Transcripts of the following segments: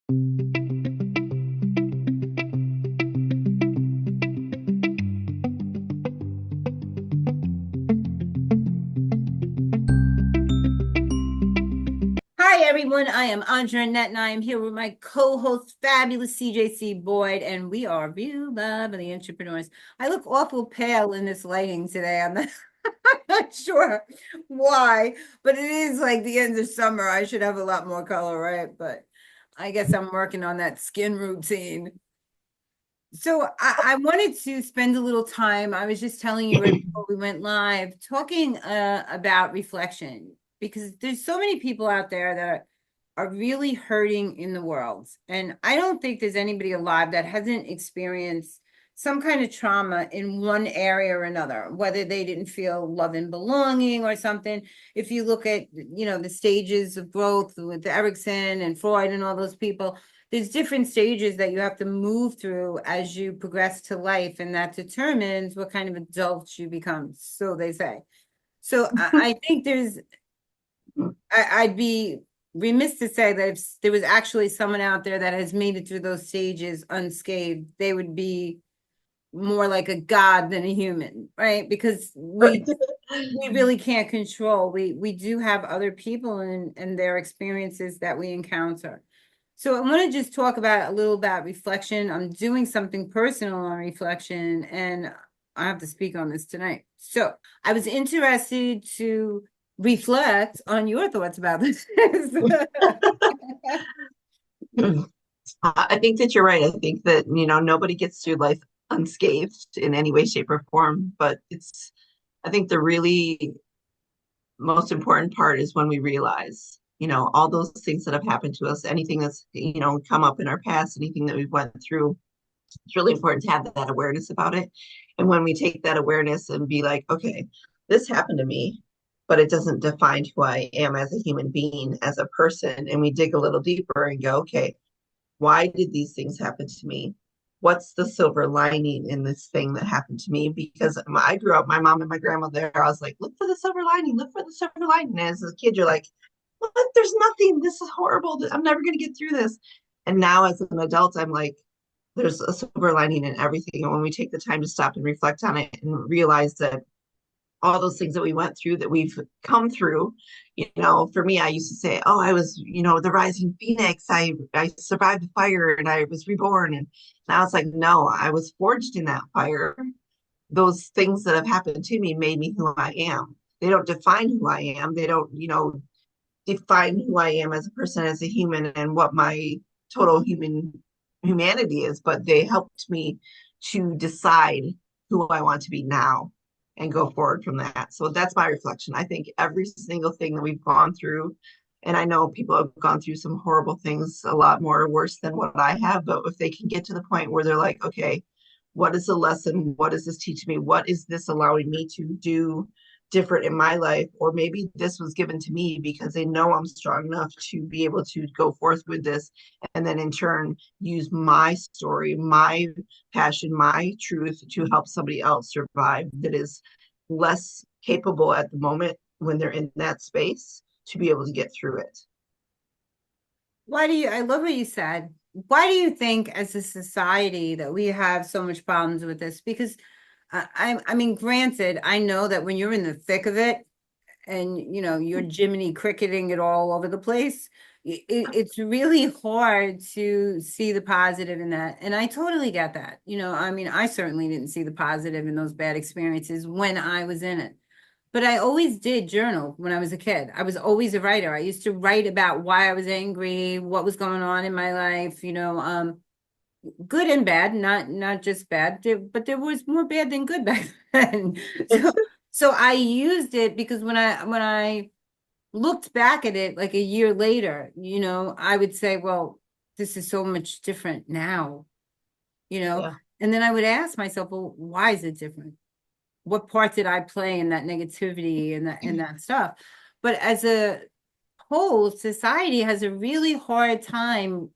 Hi, everyone. I am Andra, Annette, and I am here with my co-host, fabulous CJC Boyd, and we are Real Love of the Entrepreneurs. I look awful pale in this lighting today. I'm not sure why, but it is like the end of summer. I should have a lot more color, right? But I guess I'm working on that skin routine. So I wanted to spend a little time. I was just telling you right before we went live, talking about reflection, because there's so many people out there that are really hurting in the world. And I don't think there's anybody alive that hasn't experienced some kind of trauma in one area or another, whether they didn't feel love and belonging or something. If you look at, the stages of growth with Erickson and Freud and all those people, there's different stages that you have to move through as you progress to life, and that determines what kind of adult you become, so they say. So I think I'd be remiss to say that if there was actually someone out there that has made it through those stages unscathed, they would be more like a god than a human, right? Because we really can't control. We do have other people and their experiences that we encounter. So I want to just talk about a little about reflection. I'm doing something personal on reflection, and I have to speak on this tonight. So I was interested to reflect on your thoughts about this. I think that you're right. I think that, nobody gets through life unscathed in any way, shape, or form. But I think the really most important part is when we realize, all those things that have happened to us, anything that's, come up in our past, anything that we've went through, it's really important to have that awareness about it. And when we take that awareness and be like, okay, this happened to me, but it doesn't define who I am as a human being, as a person. And we dig a little deeper and go, okay, why did these things happen to me? What's the silver lining in this thing that happened to me? Because I grew up, my mom and my grandmother, I was like, look for the silver lining, look for the silver lining. And as a kid, you're like, what? There's nothing. This is horrible. I'm never going to get through this. And now as an adult, I'm like, there's a silver lining in everything. And when we take the time to stop and reflect on it and realize that all those things that we went through, that we've come through, for me, I used to say, oh, I was, the rising phoenix. I survived the fire and I was reborn. And now it's like, no, I was forged in that fire. Those things that have happened to me made me who I am. They don't define who I am. They don't, define who I am as a person, as a human, and what my total humanity is, but they helped me to decide who I want to be now and go forward from that. So that's my reflection. I think every single thing that we've gone through, and I know people have gone through some horrible things, a lot more worse than what I have, but if they can get to the point where they're like, okay, what is the lesson? What does this teach me? What is this allowing me to do different in my life? Or maybe this was given to me because they know I'm strong enough to be able to go forth with this, and then in turn use my story, my passion, my truth to help somebody else survive that is less capable at the moment when they're in that space to be able to get through it. I love what you said. Why do you think as a society that we have so much problems with this? Because I mean, granted, I know that when you're in the thick of it and, you're Jiminy cricketing it all over the place, it's really hard to see the positive in that. And I totally get that. I mean, I certainly didn't see the positive in those bad experiences when I was in it. But I always did journal when I was a kid. I was always a writer. I used to write about why I was angry, what was going on in my life, good and bad, not just bad, but there was more bad than good back then. So I used it because when I looked back at it like a year later, I would say, well, this is so much different now, you know, Yeah. and then I would ask myself, well, why is it different? What part did I play in that negativity and that stuff? But as a whole, society has a really hard time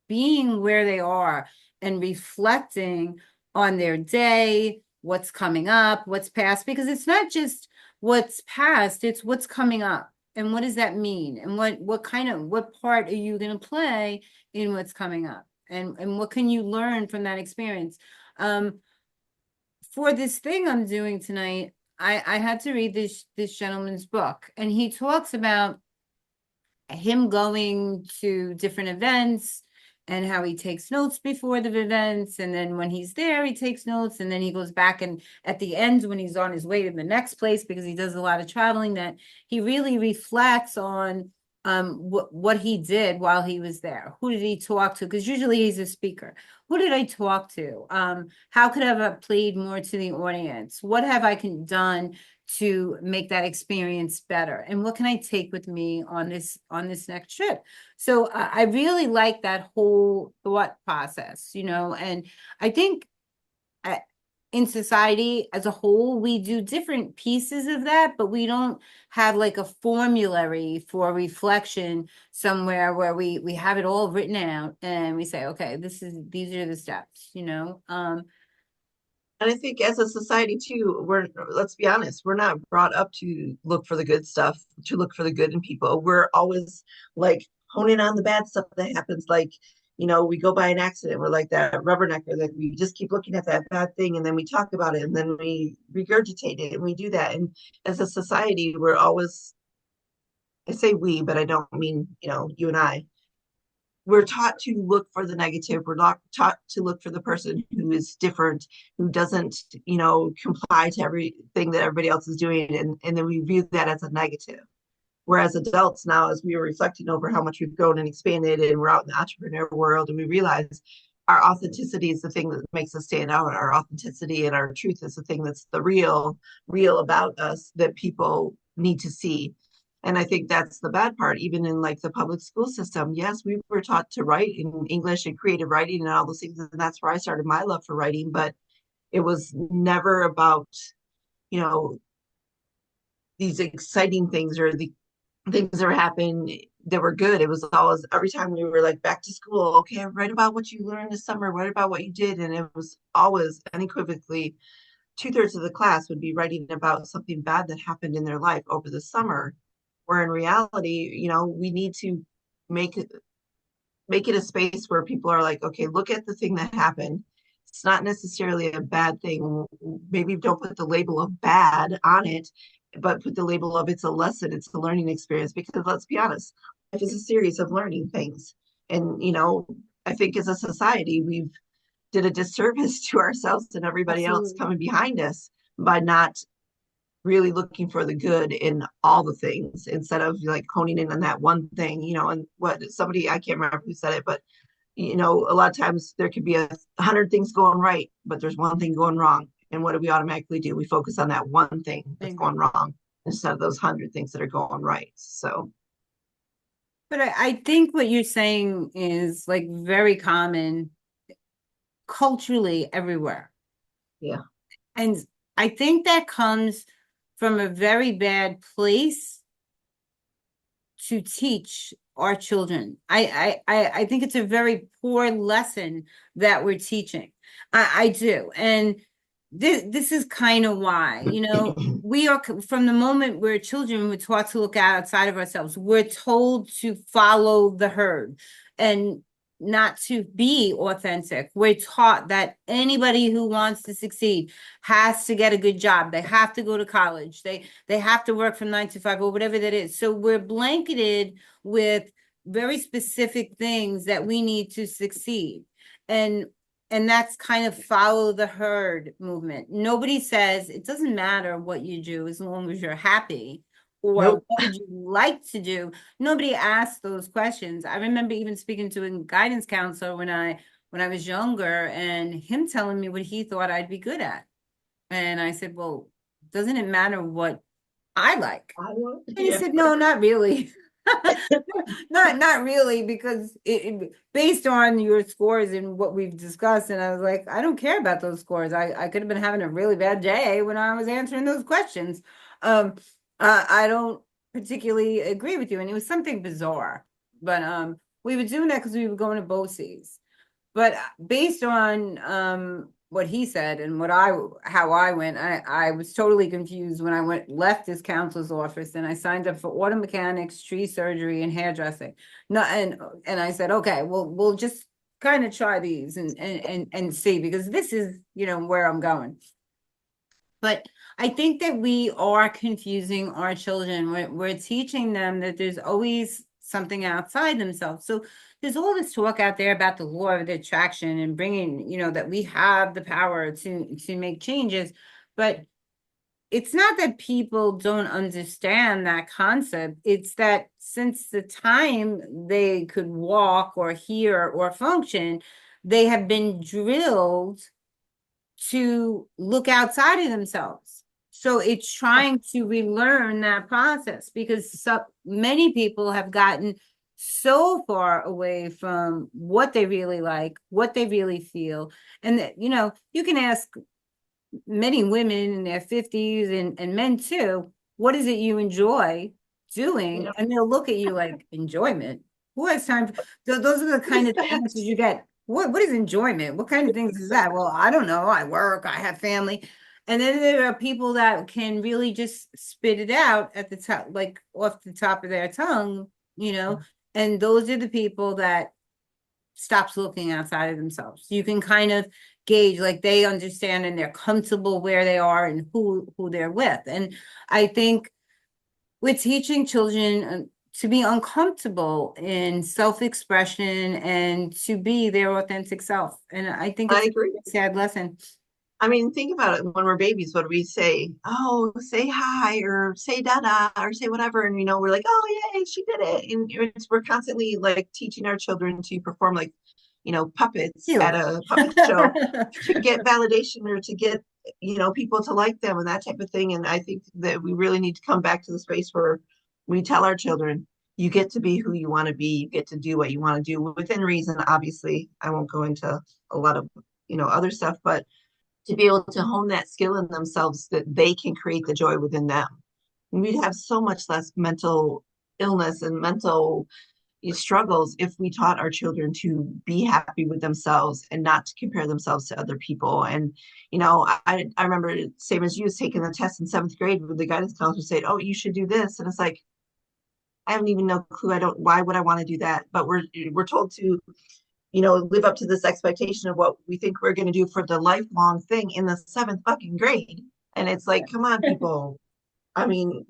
being where they are and reflecting on their day, what's coming up, what's past, because it's not just what's past, it's what's coming up. And what does that mean? And what part are you going to play in what's coming up? And what can you learn from that experience? For this thing I'm doing tonight, I had to read this gentleman's book, and he talks about him going to different events and how he takes notes before the events, and then when he's there he takes notes, and then he goes back, and at the end when he's on his way to the next place, because he does a lot of traveling, that he really reflects on what he did while he was there. Who did he talk to? Because usually he's a speaker. Who did I talk to? How could I have played more to the audience? What have I done to make that experience better? And what can I take with me on this next trip? So I really like that whole thought process, and I think uh, in society as a whole, we do different pieces of that, but we don't have like a formulary for reflection somewhere where we have it all written out and we say, okay, these are the steps. And I think as a society too, let's be honest, we're not brought up to look for the good stuff, to look for the good in people. We're always like honing on the bad stuff that happens. Like, we go by an accident, we're like that rubbernecker that we just keep looking at that bad thing and then we talk about it and then we regurgitate it and we do that. And as a society, we're always, I say we, but I don't mean, you and I, we're taught to look for the negative. We're not taught to look for the person who is different, who doesn't, comply to everything that everybody else is doing. And then we view that as a negative. Whereas adults now, as we are reflecting over how much we've grown and expanded, and we're out in the entrepreneur world, and we realize our authenticity is the thing that makes us stand out. Our authenticity and our truth is the thing that's the real about us that people need to see. And I think that's the bad part, even in like the public school system. Yes, we were taught to write in English and creative writing and all those things. And that's where I started my love for writing. But it was never about, you know, these exciting things or the things that were happening that were good. It was always every time we were like back to school, okay, write about what you learned this summer, write about what you did. And it was always unequivocally 2/3 of the class would be writing about something bad that happened in their life over the summer. Where in reality, we need to make it a space where people are like, okay, look at the thing that happened. It's not necessarily a bad thing. Maybe don't put the label of bad on it, but put the label of it's a lesson, it's a learning experience. Because let's be honest, life is a series of learning things. And, I think as a society, we've did a disservice to ourselves and everybody else Absolutely. coming behind us by not really looking for the good in all the things instead of like honing in on that one thing, and what somebody, I can't remember who said it, but a lot of times there could be 100 things going right, but there's one thing going wrong. And what do we automatically do? We focus on that one thing that's Thank you. going wrong instead of those 100 things that are going right. So, But I think what you're saying is like very common culturally everywhere. yeah. And I think that comes from a very bad place to teach our children. I think it's a very poor lesson that we're teaching. I do. And this is kind of why, we are from the moment we're children, we're taught to look outside of ourselves. We're told to follow the herd and not to be authentic. We're taught that anybody who wants to succeed has to get a good job. They have to go to college. They have to work from 9 to 5 or whatever that is. So we're blanketed with very specific things that we need to succeed. And that's kind of follow the herd movement. Nobody says it doesn't matter what you do as long as you're happy, or Nope. what would you like to do. Nobody asks those questions. I remember even speaking to a guidance counselor when I was younger, and him telling me what he thought I'd be good at. And I said, well, doesn't it matter what I like? I want, And he yeah. said, no, not really. Not really, because based on your scores and what we've discussed, and I was like, I don't care about those scores. I could have been having a really bad day when I was answering those questions. Um, I don't particularly agree with you, and it was something bizarre, but we were doing that because we were going to BOCES. But based on what he said and how I went. I was totally confused when I left his counselor's office and I signed up for auto mechanics, tree surgery, and hairdressing. No, and I said, okay, well, we'll just kind of try these and see, because this is, where I'm going. But I think that we are confusing our children. We're teaching them that there's always something outside themselves. So there's all this talk out there about the law of attraction and bringing, that we have the power to make changes. But it's not that people don't understand that concept. It's that since the time they could walk or hear or function, they have been drilled to look outside of themselves. So it's trying to relearn that process, because so many people have gotten so far away from what they really like, what they really feel. And that, you can ask many women in their 50s and men too, what is it you enjoy doing? Yeah. And they'll look at you like, enjoyment. Who has time those are the What kind is of that? answers you get. What is enjoyment? What kind of things is that? Well, I don't know. I work, I have family. And then there are people that can really just spit it out at the top, like off the top of their tongue, and those are the people that stops looking outside of themselves. You can kind of gauge, like, they understand and they're comfortable where they are and who they're with. And I think with teaching children to be uncomfortable in self-expression and to be their authentic self. And I think I it's a agree. sad lesson. I mean, think about it. When we're babies, what do we say? Oh, say hi or say dada or say whatever. And, we're like, oh, yay, she did it. And we're constantly like teaching our children to perform like, puppets at You. a puppet show to get validation or to get, people to like them and that type of thing. And I think that we really need to come back to the space where we tell our children, you get to be who you want to be. You get to do what you want to do within reason. Obviously, I won't go into a lot of, other stuff, but to be able to hone that skill in themselves that they can create the joy within them. And we'd have so much less mental illness and mental struggles if we taught our children to be happy with themselves and not to compare themselves to other people. And, I remember, same as you, was taking the test in seventh grade with the guidance counselor said, oh, you should do this. And it's like, I haven't even no clue. Why would I want to do that? But we're told to live up to this expectation of what we think we're going to do for the lifelong thing in the seventh fucking grade. And it's like, come on, people. I mean,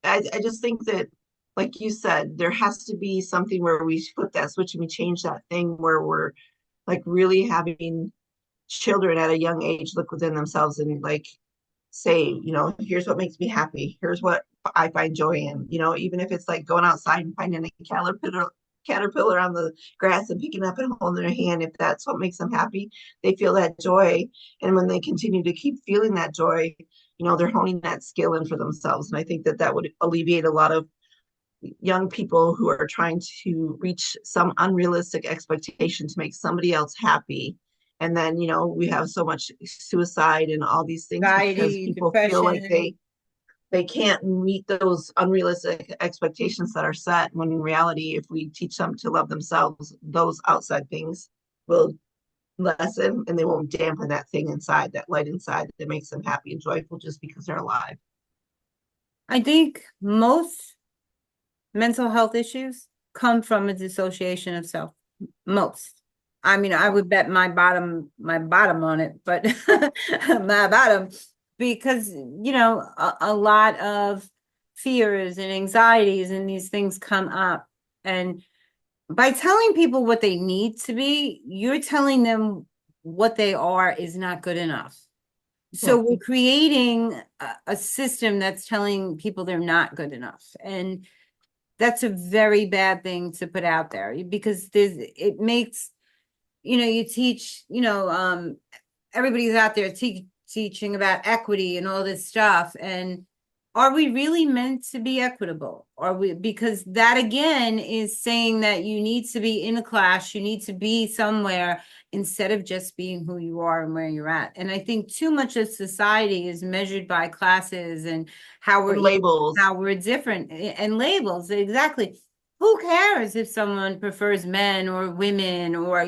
I just think that, like you said, there has to be something where we flip that switch and we change that thing where we're like really having children at a young age look within themselves and like say, here's what makes me happy. Here's what I find joy in. Even if it's like going outside and finding a caterpillar on the grass and picking up and holding their hand, if that's what makes them happy, they feel that joy. And when they continue to keep feeling that joy, they're honing that skill in for themselves. And I think that would alleviate a lot of young people who are trying to reach some unrealistic expectation to make somebody else happy. And then, we have so much suicide and all these things because Anxiety, people feel like depression. they can't meet those unrealistic expectations that are set, when in reality, if we teach them to love themselves, those outside things will lessen and they won't dampen that thing inside, that light inside that makes them happy and joyful just because they're alive. I think most mental health issues come from a dissociation of self. Most. I mean, I would bet my bottom on it, but my bottom, because, a lot of fears and anxieties and these things come up. And by telling people what they need to be, you're telling them what they are is not good enough. So we're Exactly. creating a system that's telling people they're not good enough. And that's a very bad thing to put out there, because it makes, you teach, everybody's out there teaching about equity and all this stuff. And are we really meant to be equitable? Are we, because that again is saying that you need to be in a class, you need to be somewhere instead of just being who you are and where you're at. And I think too much of society is measured by classes and how we're And labels. how we're different and labels. Exactly. Who cares if someone prefers men or women or,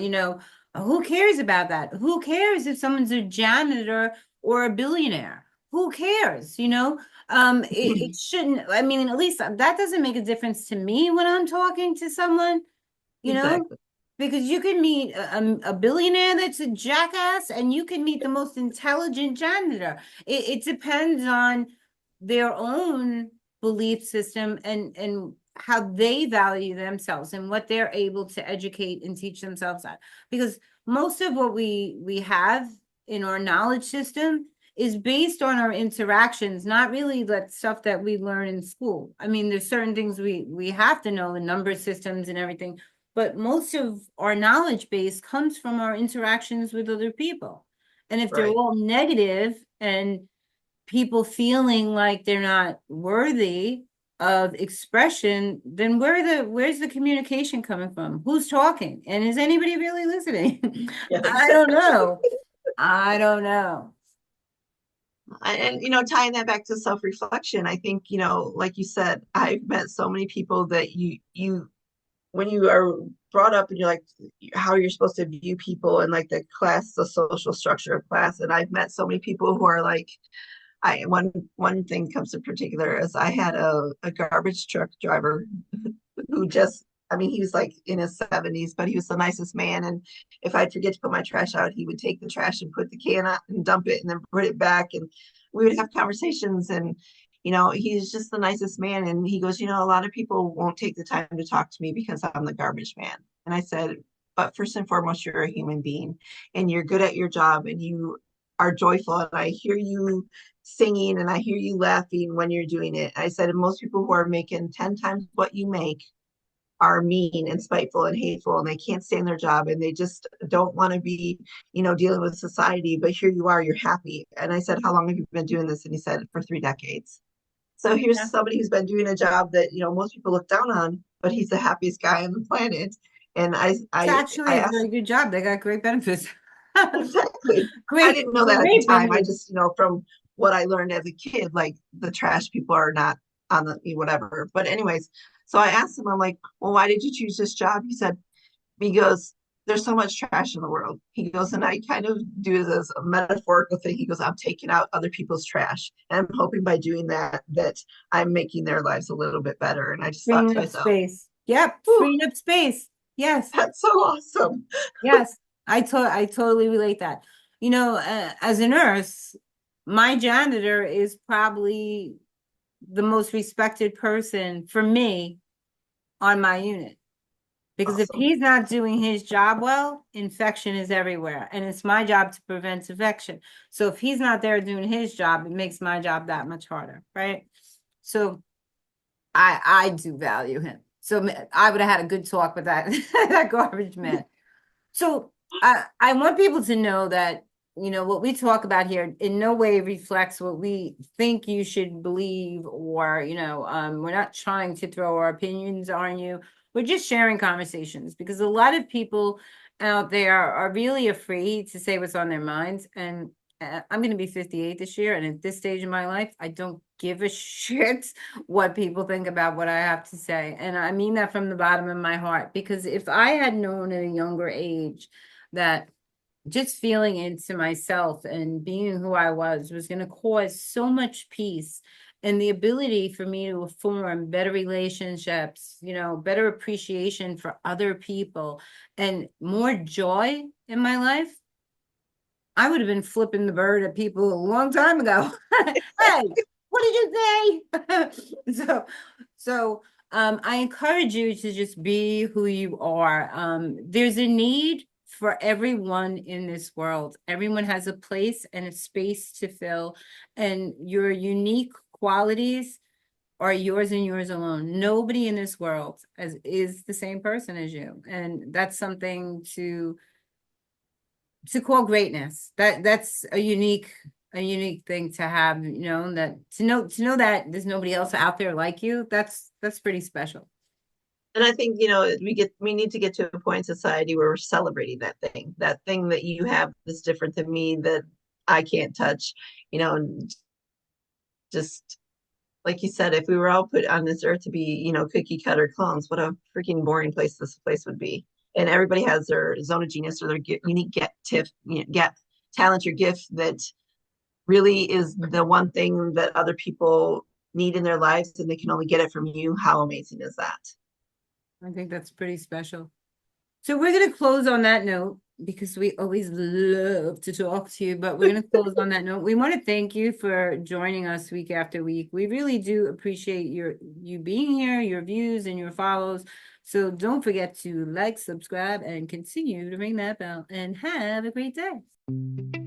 Who cares about that? Who cares if someone's a janitor or a billionaire? Who cares? It shouldn't, I mean, at least that doesn't make a difference to me when I'm talking to someone, you know, Exactly. because you can meet a billionaire that's a jackass and you can meet the most intelligent janitor. It depends on their own belief system and how they value themselves and what they're able to educate and teach themselves at. Because most of what we have in our knowledge system is based on our interactions, not really that stuff that we learn in school. I mean, there's certain things we have to know, the number systems and everything, but most of our knowledge base comes from our interactions with other people. And if they're Right. all negative and people feeling like they're not worthy of expression, then where's the communication coming from? Who's talking? And is anybody really listening? Yes. I don't know. I don't know. And tying that back to self-reflection, I think, like you said, I've met so many people that you when you are brought up and you're like how you're supposed to view people and like the social structure of class. And I've met so many people who are like, one thing comes in particular is I had a garbage truck driver who just, I mean, he was like in his 70s, but he was the nicest man. And if I'd forget to put my trash out, he would take the trash and put the can out and dump it and then put it back. And we would have conversations. And, he's just the nicest man. And he goes, a lot of people won't take the time to talk to me because I'm the garbage man. And I said, but first and foremost, you're a human being and you're good at your job and you are joyful. And I hear you singing and I hear you laughing when you're doing it. I said, and most people who are making 10 times what you make are mean and spiteful and hateful and they can't stand their job and they just don't want to be, dealing with society. But here you are, you're happy. And I said, how long have you been doing this? And he said, for 3 decades. So here's Yeah. somebody who's been doing a job that, most people look down on, but he's the happiest guy on the planet. And It's I actually a asked very good job. They got great benefits. exactly. I Great, didn't know that at the great time. I benefits. just, from what I learned as a kid, like the trash people are not on the whatever. But anyways, so I asked him, I'm like, well, why did you choose this job? He goes, there's so much trash in the world. He goes, and I kind of do this metaphorical thing. He goes, I'm taking out other people's trash. And I'm hoping by doing that, that I'm making their lives a little bit better. And I just thought Freeing to up myself, space. Yep, whew, freeing up space. Yes. that's so awesome. Yes, I totally relate that. As a nurse, my janitor is probably the most respected person for me on my unit. Because if Awesome. he's not doing his job well, infection is everywhere. And it's my job to prevent infection. So if he's not there doing his job, it makes my job that much harder, right? So I do value him. So I would have had a good talk with that that garbage man. So I want people to know that, what we talk about here in no way reflects what we think you should believe, or, we're not trying to throw our opinions on you. We're just sharing conversations because a lot of people out there are really afraid to say what's on their minds. And I'm going to be 58 this year. And at this stage in my life, I don't give a shit what people think about what I have to say. And I mean that from the bottom of my heart, because if I had known at a younger age that just feeling into myself and being who I was going to cause so much peace and the ability for me to form better relationships, better appreciation for other people and more joy in my life, I would have been flipping the bird at people a long time ago. Hey, what did you say? So I encourage you to just be who you are. There's a need for everyone in this world. Everyone has a place and a space to fill, and your unique qualities are yours and yours alone. Nobody in this world is the same person as you, and that's something to call greatness. That's a unique thing to have, that to know that there's nobody else out there like you. That's pretty special. And I think, we need to get to a point in society where we're celebrating that thing that you have that's different than me that I can't touch, and just like you said, if we were all put on this earth to be, cookie cutter clones, what a freaking boring place this place would be. and everybody has their zone of genius or their unique get talent or gift that really is the one thing that other people need in their lives, and they can only get it from you. How amazing is that? I think that's pretty special. So we're going to close on that note because we always love to talk to you, but we're going to close on that note. We want to thank you for joining us week after week. We really do appreciate you being here, your views and your follows. So don't forget to like, subscribe, and continue to ring that bell, and have a great day.